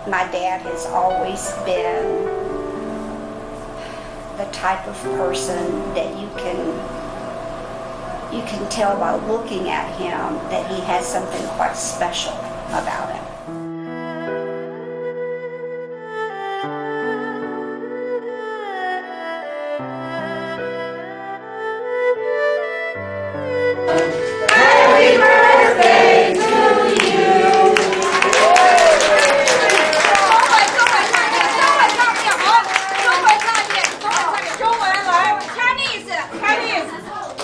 My dad has always been the type of person that you can tell by looking at him that he has something quite special about him. Happy birthday to you!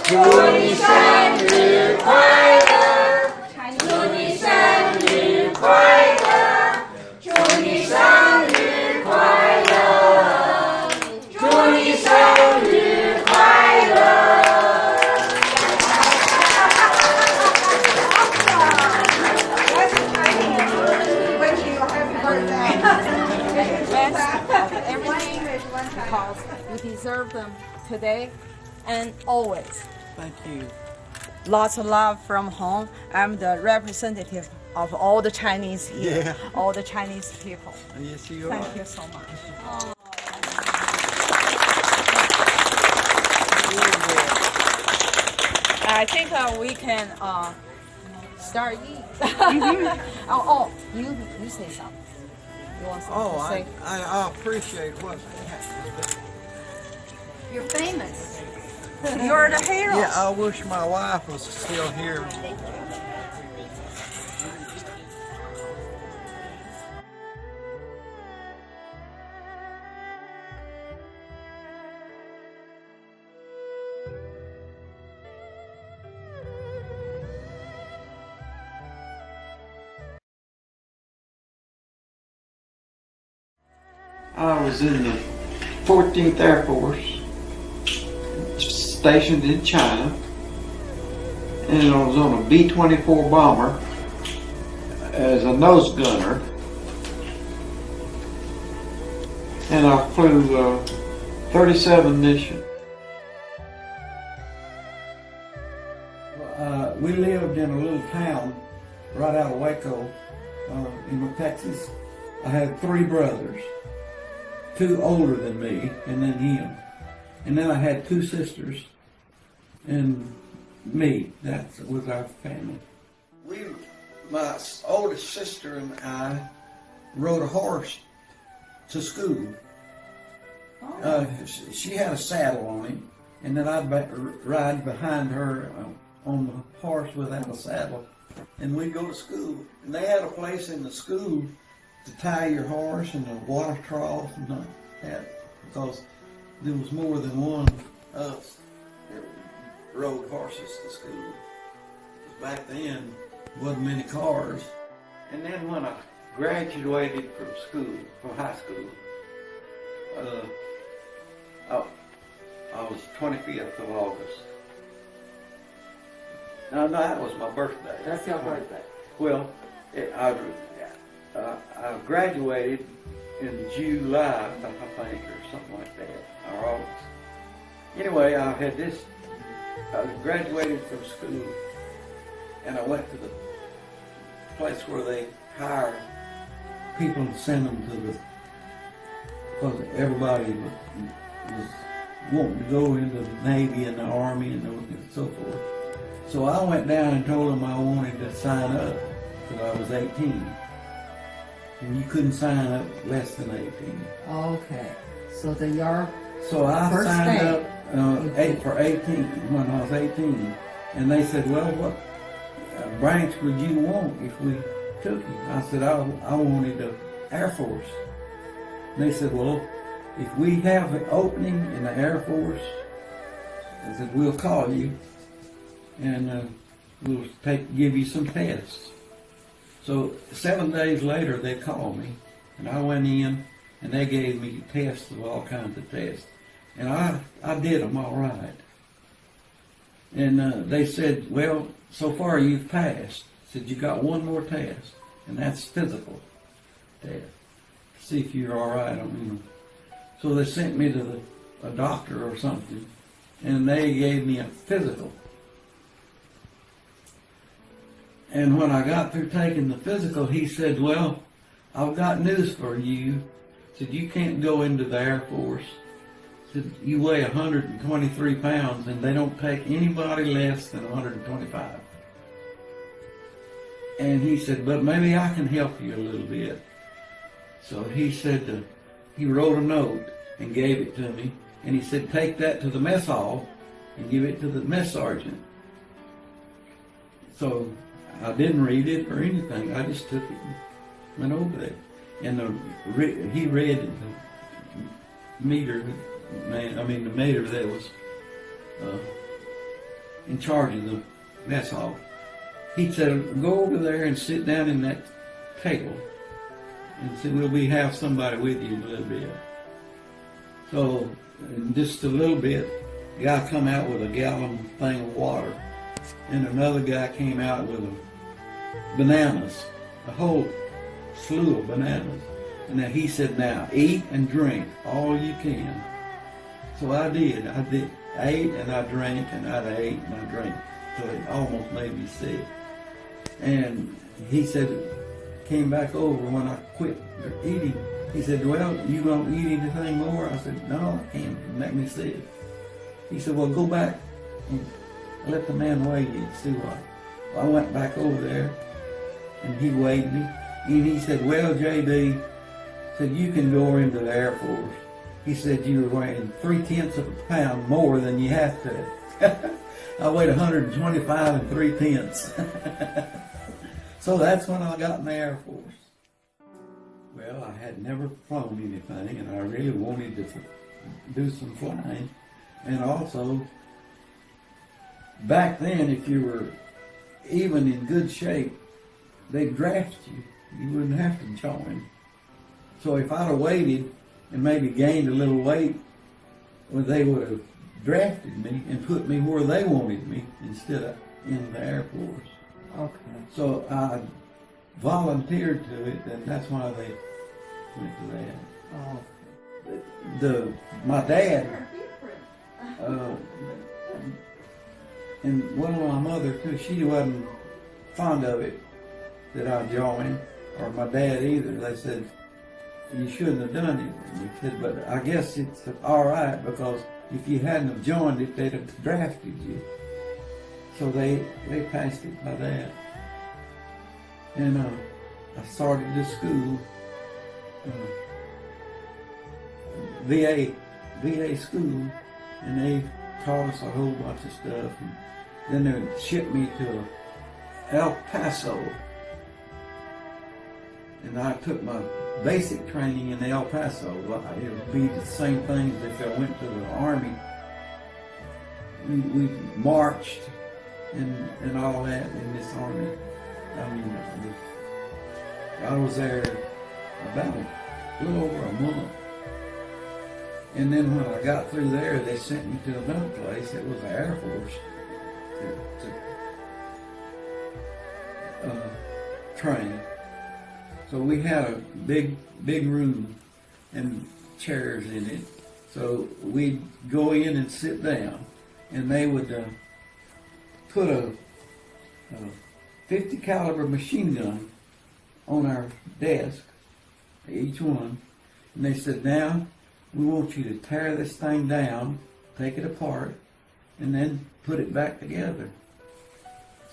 祝你生日快乐，祝你生日快乐，祝你生日快乐，祝你生日快乐。Wish you a happy birthday. Best of everything because you deserve them today and always. Thank you. Lots of love from home. I'm the representative of all the Chinese here, Yeah. all the Chinese people. Yes, you are. Thank you so much. I think we can start eating. You say something. You want something to say? I appreciate what. You're famous. You're the hero. Yeah, I wish my wife was still here. I was in the 14th Air Force, stationed in China, and I was on a B-24 bomber as a nose gunner, and I flew 37 missions. We lived in a little town right out of Waco in Texas. I had 3 brothers, 2 older than me, and then him. And then I had 2 sisters, and me. That was our family. My oldest sister and I rode a horse to school. She had a saddle on him, and then I'd ride behind her on the horse without a saddle, and we'd go to school. And they had a place in the school to tie your horse and a water trough and all that, because there was more than one of us that rode horses to school. Back then, there wasn't many cars. And then when I graduated from school, from high school, I was 25th of August. No, that was my birthday. That's your birthday. Well, I graduated in July, I think, or something like that, or August. Anyway, I graduated from school, and I went to the place where they hire people and send them to because everybody was wanting to go into the Navy and the Army and so forth. So I went down and told them I wanted to sign up because I was 18. And you couldn't sign up less than 18. Okay. So So I first signed day. up for 18 when I was 18. And they said, well, what branch would you want if we took you? I said, I wanted the Air Force. And they said, well, if we have an opening in the Air Force, I said, we'll call you and we'll give you some tests. So 7 days later, they called me, and I went in, and they gave me tests of all kinds of tests. And I did them all right. And they said, well, so far you've passed. Said, you got one more test, and that's physical test. See if you're all right. So they sent me to a doctor or something, and they gave me a physical. And when I got through taking the physical, he said, well, I've got news for you. Said, you can't go into the Air Force. Said, you weigh 123 pounds and they don't take anybody less than 125. And he said, but maybe I can help you a little bit. So he said, he wrote a note and gave it to me. And he said, take that to the mess hall and give it to the mess sergeant. So I didn't read it or anything. I just took it and went over there. And he read the meter man, the mater that was in charge of the mess hall. He said, go over there and sit down in that table. And said, we'll have somebody with you in a little bit. So, in just a little bit, the guy come out with a gallon thing of water. And another guy came out with bananas, a whole slew of bananas. And then he said, now eat and drink all you can. So I did. I ate and I drank and I ate and I drank. So it almost made me sick. And he said, came back over when I quit eating. He said, well, you gonna eat anything more? I said, no, I can't. It make me sick. He said, well, go back and let the man weigh you and see what. Well, I went back over there and he weighed me. And he said, well, JB, said, you can go into the Air Force. He said, you were weighing 3/10 of a pound more than you have to. I weighed 125 3/10. So that's when I got in the Air Force. Well, I had never flown anything, and I really wanted to do some flying. And also, back then, if you were even in good shape, they'd draft you. You wouldn't have to join. So if I'd have waited and maybe gained a little weight, well, they would have drafted me and put me where they wanted me instead of in the Air Force. Okay. So I volunteered to it, and that's why they went to that. My dad, and one of my mother too, she wasn't fond of it that I joined, or my dad either. They said, you shouldn't have done it. He said, but I guess it's all right, because if you hadn't have joined it, they'd have drafted you. So they passed it by that. And I started this school, VA school, and they taught us a whole bunch of stuff. And then they shipped me to El Paso. And I took my basic training in El Paso. It would be the same thing as if I went to the Army. We marched and all that in this Army. I mean, I was there about a little over a month. And then when I got through there, they sent me to another place. It was the Air Force to train. So we had a big room and chairs in it. So we'd go in and sit down, and they would put a 50 caliber machine gun on our desk, each one, and they said, now we want you to tear this thing down, take it apart, and then put it back together.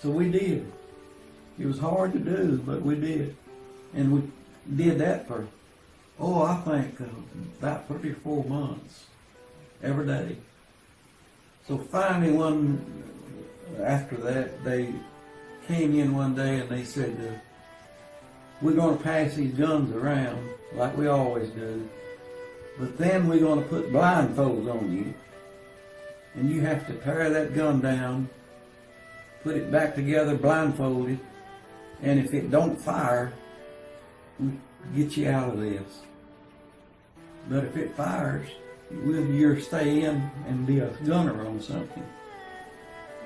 So we did. It was hard to do, but we did. And we did that for, I think about 3 or 4 months, every day. So finally after that, they came in one day and they said, we're going to pass these guns around like we always do, but then we're going to put blindfolds on you, and you have to tear that gun down, put it back together blindfolded, and if it don't fire, we'll get you out of this. But if it fires, you'll stay in and be a gunner on something.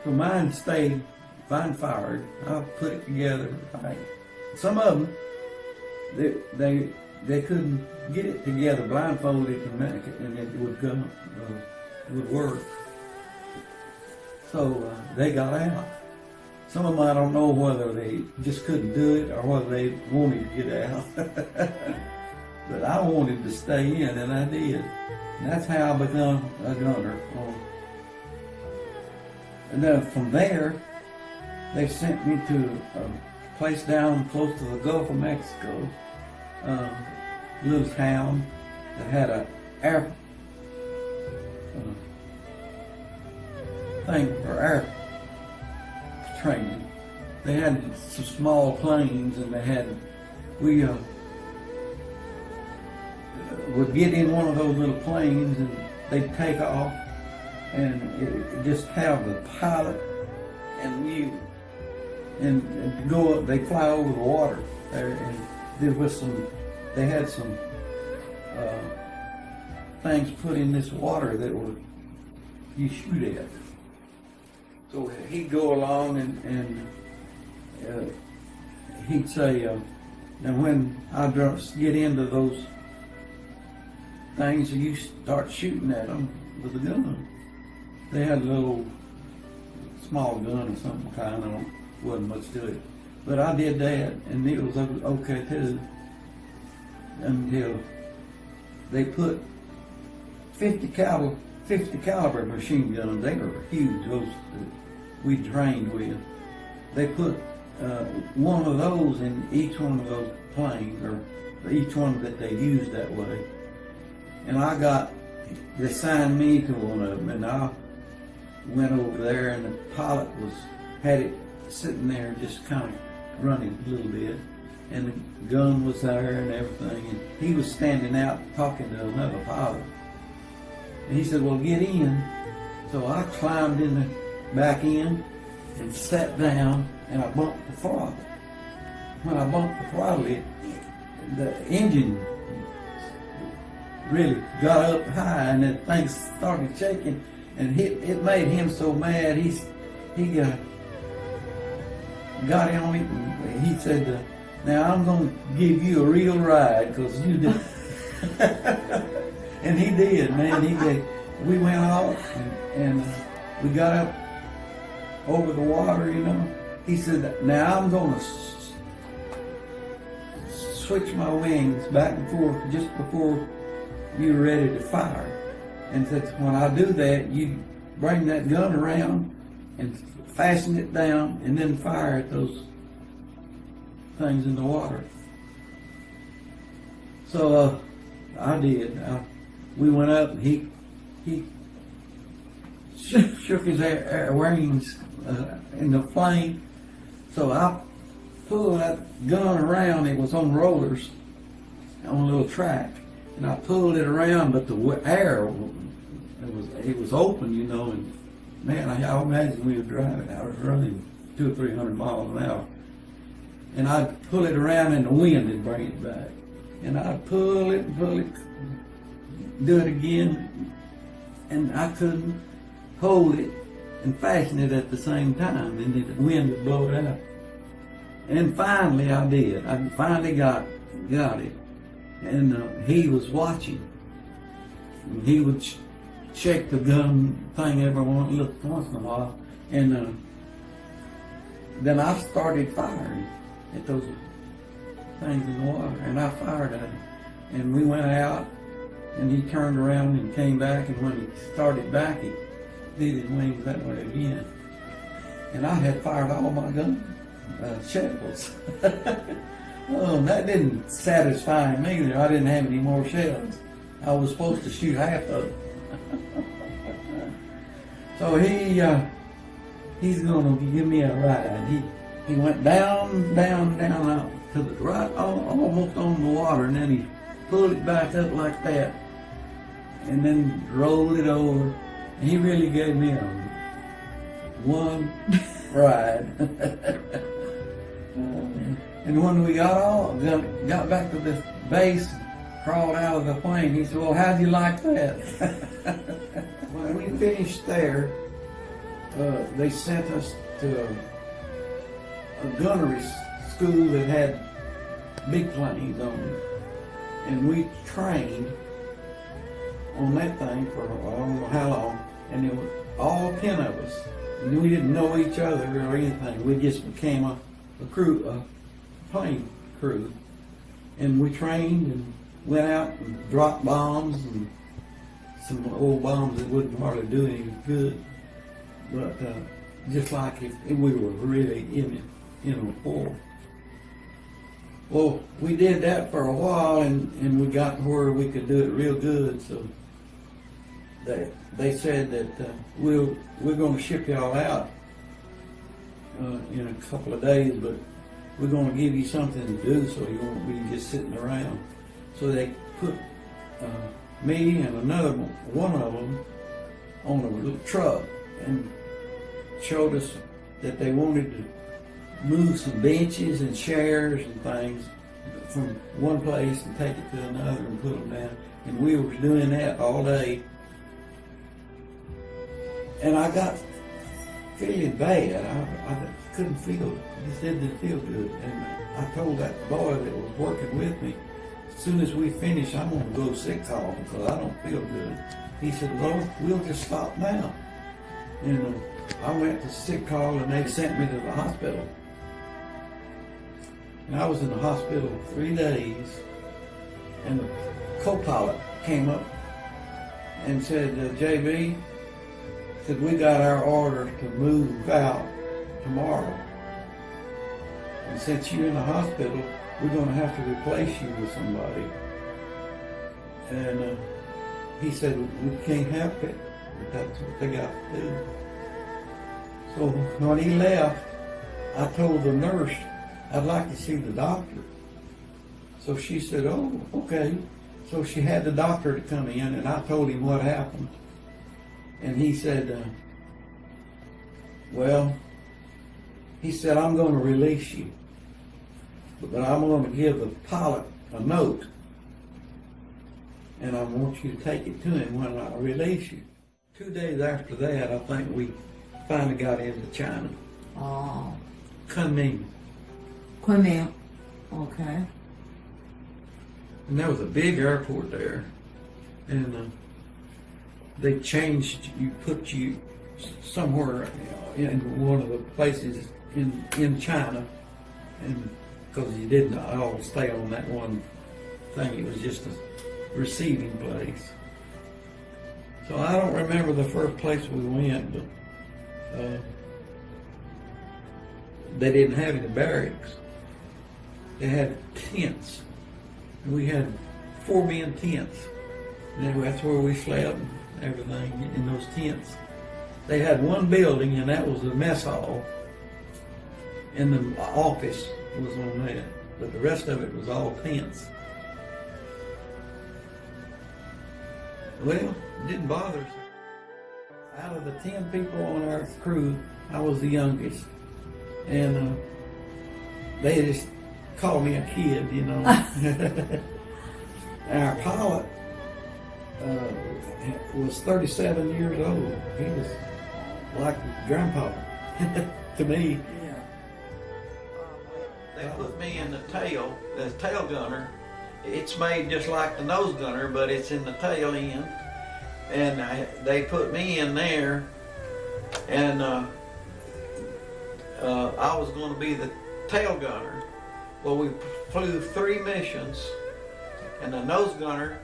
So mine stayed, mine fired. I put it together. Some of them, they couldn't get it together blindfolded and it would go, would work. So they got out. Some of them I don't know whether they just couldn't do it or whether they wanted to get out. But I wanted to stay in, and I did. And that's how I became a gunner. And then from there, they sent me to a place down close to the Gulf of Mexico, a little town that had a air thing for air training. They had some small planes, and we would get in one of those little planes, and they'd take off, and it just have the pilot and you, and to go up, they fly over the water there, and they had some things put in this water that you shoot at. So he'd go along and he'd say, now when I get into those things, you start shooting at them with a gun. They had a little small gun or something kind of, wasn't much to it. But I did that, and it was okay too, until they put 50 caliber machine guns. They were huge, those that we trained with. They put one of those in each one of those planes, or each one that they used that way. And they signed me to one of them, and I went over there, and the pilot had it sitting there just kind of running a little bit, and the gun was there and everything, and he was standing out talking to another pilot. And he said, well, get in. So I climbed back in and sat down, and I bumped the throttle. When I bumped the throttle, the engine really got up high, and then things started shaking, and it made him so mad. He got on it, and he said, now I'm going to give you a real ride, because you did. And he did, man. He did. We went off, and we got up over the water, you know. He said, now I'm going to switch my wings back and forth just before you're ready to fire. And said, when I do that, you bring that gun around and fasten it down, and then fire at those things in the water. So I did. We went up, and he shook his wings in the plane. So I pulled that gun around. It was on rollers on a little track, and I pulled it around, but the air it was open, you know. And man, I imagine we were driving. I was running 200 or 300 miles an hour, and I'd pull it around, and the wind would bring it back. And I'd pull it, do it again, and I couldn't hold it and fasten it at the same time, and the wind would blow it out. And finally I did. I finally got it. And he was watching. And he would check the gun thing once in a while. And then I started firing at those things in the water. And I fired at him. And we went out, and he turned around and came back, and when he started back, he did his wings that way again. And I had fired all my gun shells. Well, that didn't satisfy him either. I didn't have any more shells. I was supposed to shoot half of them. So he's gonna give me a ride. He went down out to the right, almost on the water, and then he pulled it back up like that, and then rolled it over. And he really gave me one ride. And when we got back to the base, crawled out of the plane, he said, well, how'd you like that? When we finished there, they sent us to a gunnery school that had big planes on it. And we trained on that thing for I don't know how long, and there were all 10 of us. And we didn't know each other or anything. We just became a plane crew. And we trained and went out and dropped bombs and some old bombs that wouldn't hardly do any good. But just like if we were really in a war. Well, we did that for a while, and we got to where we could do it real good. So they said that we're going to ship y'all out in a couple of days, but we're going to give you something to do so you won't be just sitting around. So they put me and another one of them on a little truck and showed us that they wanted to move some benches and chairs and things from one place and take it to another and put them down. And we were doing that all day. And I got feeling bad. I couldn't feel, it just didn't feel good. And I told that boy that was working with me, as soon as we finish, I'm going to go sick call because I don't feel good. He said, well, we'll just stop now. And I went to sick call and they sent me to the hospital. And I was in the hospital 3 days, and the co-pilot came up and said, JB, said, we got our order to move out tomorrow. And since you're in the hospital, we're going to have to replace you with somebody. And he said, we can't help it, but that's what they got to do. So when he left, I told the nurse, I'd like to see the doctor. So she said, oh, okay. So she had the doctor to come in, and I told him what happened. And he said, well, he said, I'm going to release you, but I'm going to give the pilot a note, and I want you to take it to him when I release you. 2 days after that, I think we finally got into China. Oh, Kunming. Kunming. Okay. And there was a big airport there, and they changed, put you somewhere in one of the places in China, and because you didn't all stay on that one thing, it was just a receiving place. So I don't remember the first place we went, but they didn't have any barracks. They had tents. We had 4-man tents. And that's where we slept and everything in those tents. They had one building, and that was the mess hall. And the office was on that. But the rest of it was all tents. Well, it didn't bother us. Out of the 10 people on our crew, I was the youngest. And they just called me a kid, you know. Our pilot was 37 years old. He was like grandpa to me. Yeah. They put me in the tail gunner. It's made just like the nose gunner, but it's in the tail end. And they put me in there, and I was going to be the tail gunner. Well, we flew 3 missions, and the nose gunner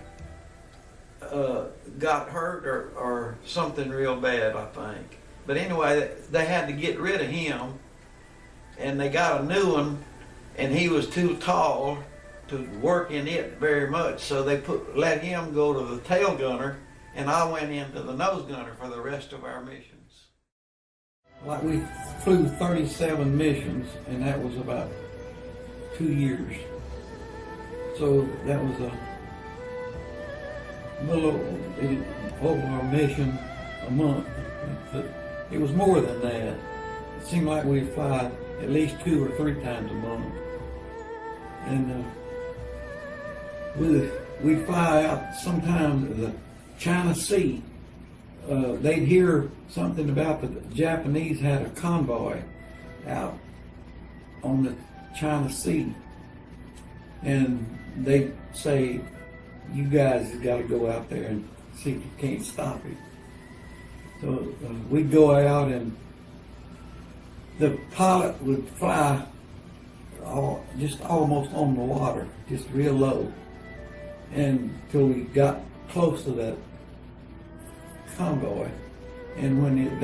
got hurt or something real bad, I think. But anyway, they had to get rid of him, and they got a new one, and he was too tall to work in it very much, so they let him go to the tail gunner, and I went into the nose gunner for the rest of our missions. Like we flew 37 missions, and that was about 2 years. So that was a little over a mission a month. It was more than that. It seemed like we'd fly at least 2 or 3 times a month. And we'd fly out sometimes to the China Sea. They'd hear something about the Japanese had a convoy out on the China Sea, and they'd say, you guys have got to go out there and see if you can't stop it. So we'd go out, and the pilot would fly just almost on the water, just real low, and till we got close to that convoy. And when he'd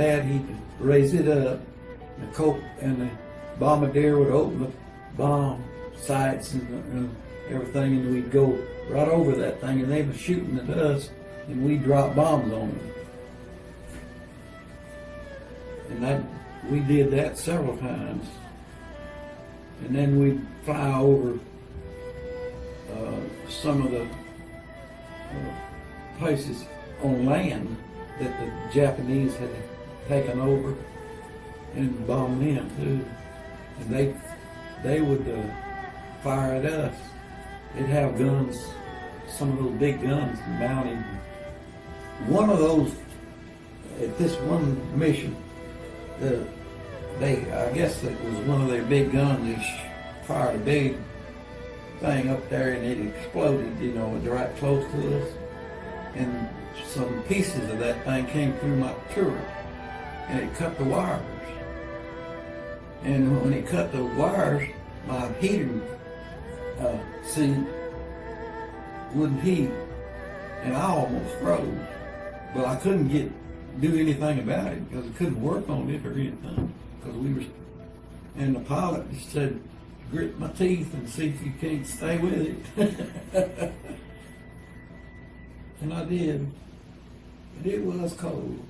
raise it up, and the bombardier would open the bomb sights and everything, and we'd go right over that thing, and they were shooting at us, and we'd drop bombs on them. And we did that several times. And then we'd fly over some of the places on land that the Japanese had taken over and bombed them too. And they would fire at us. They'd have guns, some of those big guns, mounted. One of those, at this one mission, I guess it was one of their big guns. They fired a big thing up there, and it exploded, right close to us. And some pieces of that thing came through my turret, and it cut the wires. And when it cut the wires, my heater seat wouldn't heat, and I almost froze. But I couldn't do anything about it because I couldn't work on it or anything. And the pilot just said, grit my teeth and see if you can't stay with it. And I did. But it was cold.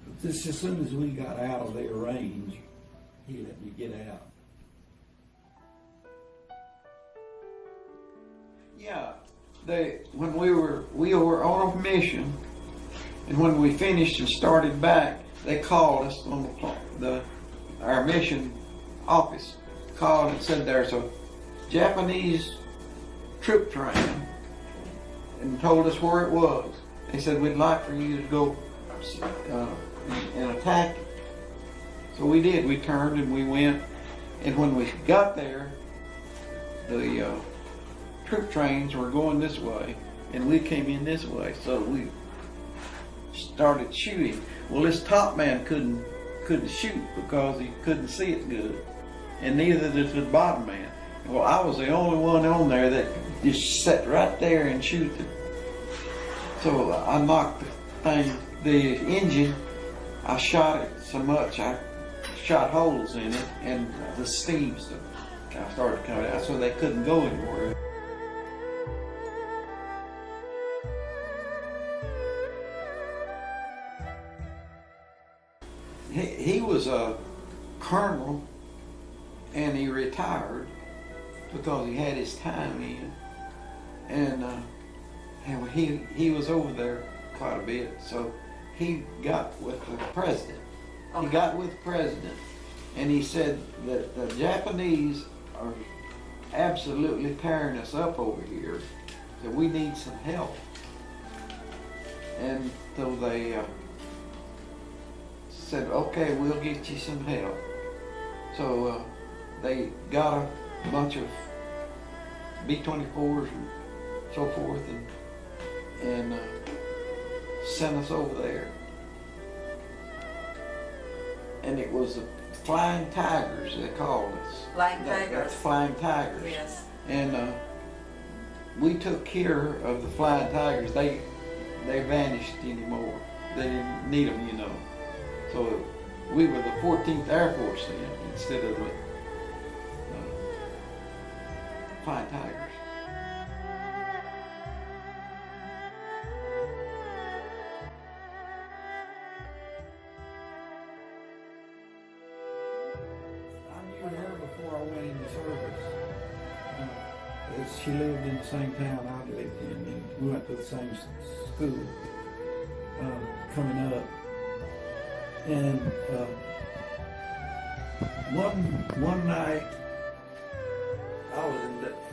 But just as soon as we got out of their range, he let me get out. Yeah, when we were on a mission, and when we finished and started back, they called us on our mission office. Called and said there's a Japanese troop train, and told us where it was. They said we'd like for you to go and attack it. So we did. We turned and we went. And when we got there, the troop trains were going this way, and we came in this way. So we started shooting. Well, this top man couldn't shoot because he couldn't see it good, and neither did the bottom man. Well, I was the only one on there that just sat right there and shoot it. So I knocked the engine. I shot it so much I shot holes in it, and the steam started coming out, so they couldn't go anywhere. He was a colonel, and he retired because he had his time in, and he was over there quite a bit. So he got with the president. He got with the president, and he said that the Japanese are absolutely tearing us up over here, that we need some help. And so they said, okay, we'll get you some help. So they got a bunch of B-24s and so forth, and sent us over there. And it was the Flying Tigers, they called us. Flying Tigers. Flying Tigers. Yes. And we took care of the Flying Tigers. They vanished anymore. They didn't need them, So we were the 14th Air Force then, instead of the Flying Tigers. I knew her before I went into service. She lived in the same town I lived in, and we went to the same school coming up. And one night, I was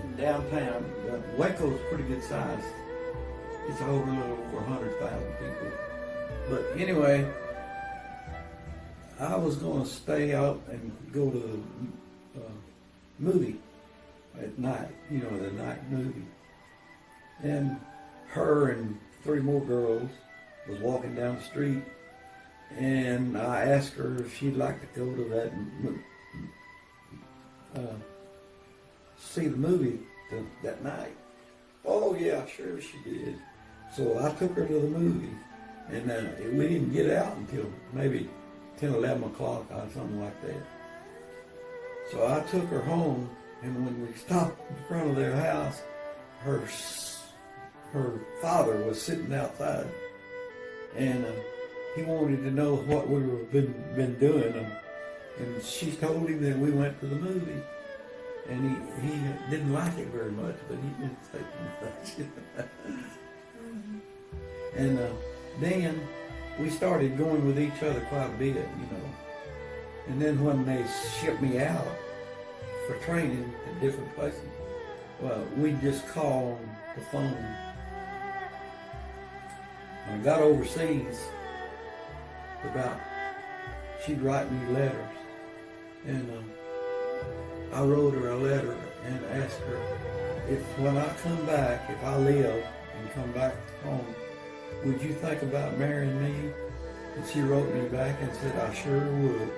in downtown. Waco's pretty good size. It's over a little over 100,000 people. But anyway, I was going to stay out and go to the movie at night, the night movie. And her and 3 more girls was walking down the street, and I asked her if she'd like to go to that, see the movie that night. Oh yeah, sure she did. So I took her to the movie, and we didn't get out until maybe 10, 11 o'clock or something like that. So I took her home, and when we stopped in front of their house, her father was sitting outside, and he wanted to know what we were been doing, and she told him that we went to the movie, and he didn't like it very much, but he didn't say much. And then we started going with each other quite a bit, And then when they shipped me out for training at different places, well, we'd just call on the phone. When I got overseas, she'd write me letters, and I wrote her a letter and asked her if when I come back, if I live and come back home, would you think about marrying me? And she wrote me back and said, I sure would.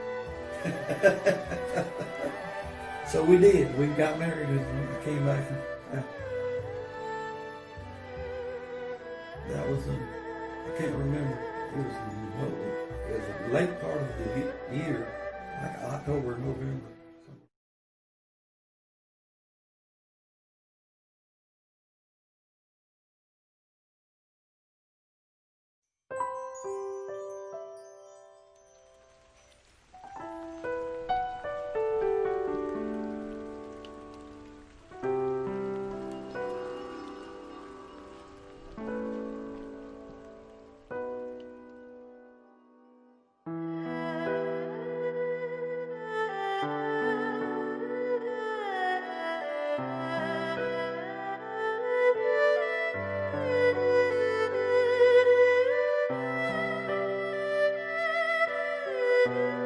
So we did. We got married and we came back. That was I can't remember. It was a late part of the year, like October, November. Thank you.